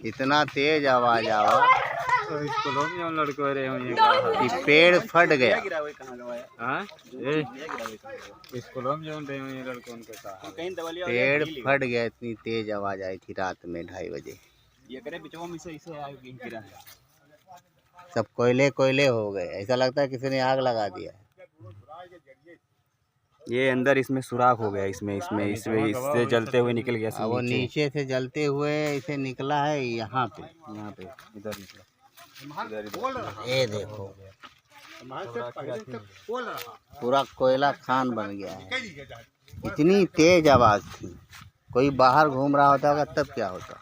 इतना तेज आवाज आवा स्कूलों में हम लड़के रहे हैं कि पेड़ फट गया। स्कूलों में जो रहे हैं लड़कों के साथ पेड़ फट गया, इतनी तेज आवाज आई थी रात में 2:30 बजे। सब कोयले कोयले हो गए, ऐसा लगता है किसी ने आग लगा दिया। ये अंदर इसमें सुराख हो गया, इससे जलते हुए निकल गया। वो नीचे से जलते हुए इसे निकला है यहाँ पे इधर निकला। ये देखो पूरा कोयला खान बन गया है। इतनी तेज आवाज थी, कोई बाहर घूम रहा होता होगा तब क्या होता।